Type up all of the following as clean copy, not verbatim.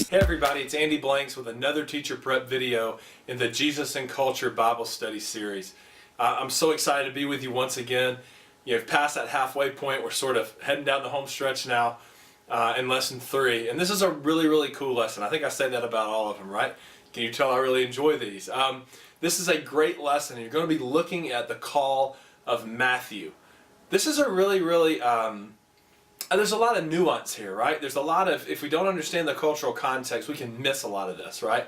Hey everybody, it's Andy Blanks with another teacher prep video in the Jesus and Culture Bible Study series. I'm so excited to be with you once again. You've passed that halfway point. We're sort of heading down the home stretch now in lesson 3. And this is a really cool lesson. I think I say that about all of them, right? Can you tell I really enjoy these? This is a great lesson. You're going to be looking at the call of Matthew. This is a really there's a lot of nuance here, right? There's a lot of, if we don't understand the cultural context, we can miss a lot of this, right?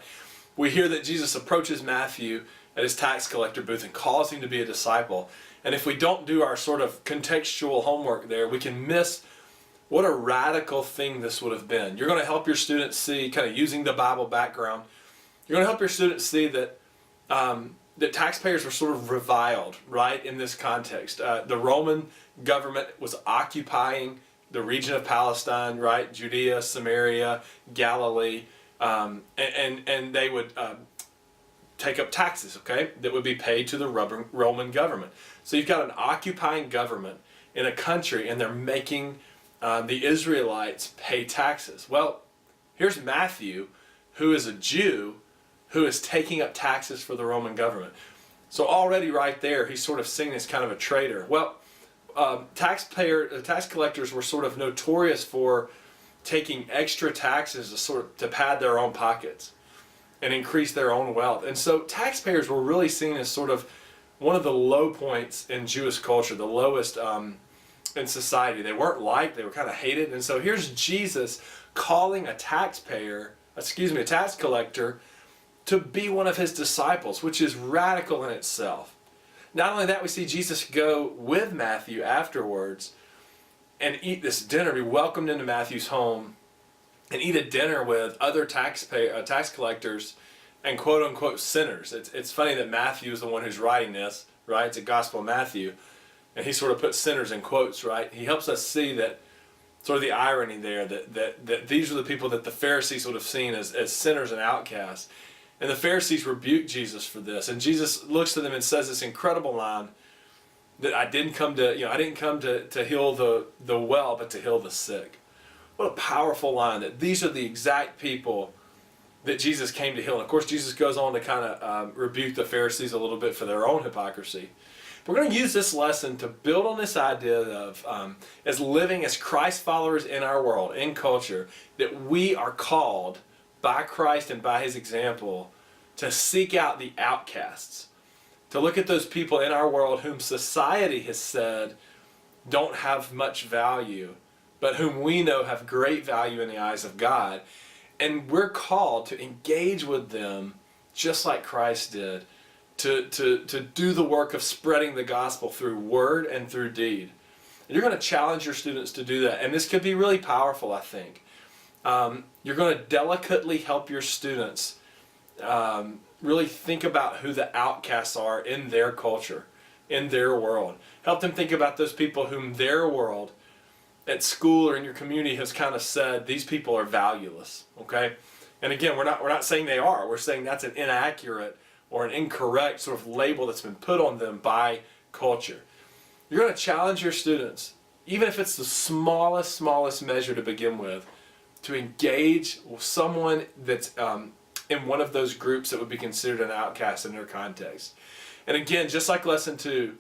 We hear that Jesus approaches Matthew at his tax collector booth and calls him to be a disciple. And if we don't do our sort of contextual homework there, we can miss what a radical thing this would have been. You're going to help your students see, kind of using the Bible background, you're going to help your students see that that taxpayers were sort of reviled, right, in this context. The Roman government was occupying the region of Palestine, right, Judea, Samaria, Galilee, and they would take up taxes, okay, that would be paid to the Roman government. So you've got an occupying government in a country, and they're making the Israelites pay taxes. Well, here's Matthew, who is a Jew, who is taking up taxes for the Roman government. So already right there, he's sort of seen as kind of a traitor. Well, tax collectors were sort of notorious for taking extra taxes to pad their own pockets and increase their own wealth. And so taxpayers were really seen as sort of one of the low points in Jewish culture, the lowest in society. They weren't liked, they were kind of hated. And so here's Jesus calling a tax collector to be one of his disciples, which is radical in itself. Not only that, we see Jesus go with Matthew afterwards and eat this dinner, be welcomed into Matthew's home and eat a dinner with other tax collectors and quote-unquote sinners. It's funny that Matthew is the one who's writing this, right? It's a Gospel of Matthew, and he sort of puts sinners in quotes, right? He helps us see that sort of the irony there, that these are the people that the Pharisees would have seen as sinners and outcasts. And the Pharisees rebuke Jesus for this, and Jesus looks to them and says this incredible line that I didn't come to heal the well, but to heal the sick. What a powerful line, that these are the exact people that Jesus came to heal. And of course, Jesus goes on to kind of rebuke the Pharisees a little bit for their own hypocrisy. We're going to use this lesson to build on this idea of as living as Christ followers in our world, in culture, that we are called by Christ and by his example to seek out the outcasts, to look at those people in our world whom society has said don't have much value, but whom we know have great value in the eyes of God. And we're called to engage with them just like Christ did, to do the work of spreading the gospel through word and through deed. And you're going to challenge your students to do that, and this could be really powerful, I think. You're going to delicately help your students really think about who the outcasts are in their culture, in their world. Help them think about those people whom their world at school or in your community has kind of said, these people are valueless, okay? And again, we're not saying they are. We're saying that's an inaccurate or an incorrect sort of label that's been put on them by culture. You're going to challenge your students, even if it's the smallest measure to begin with, to engage with someone that's in one of those groups that would be considered an outcast in their context. And again, just like lesson 2,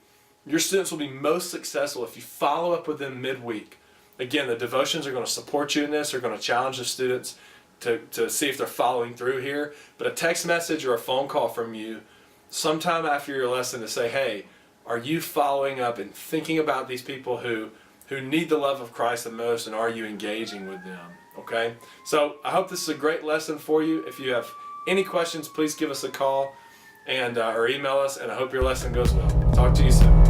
your students will be most successful if you follow up with them midweek. Again, the devotions are going to support you in this. They're going to challenge the students to see if they're following through here. But a text message or a phone call from you sometime after your lesson to say, hey, are you following up and thinking about these people who need the love of Christ the most, and are you engaging with them? Okay? So I hope this is a great lesson for you. If you have any questions, please give us a call and or email us, and I hope your lesson goes well. Talk to you soon.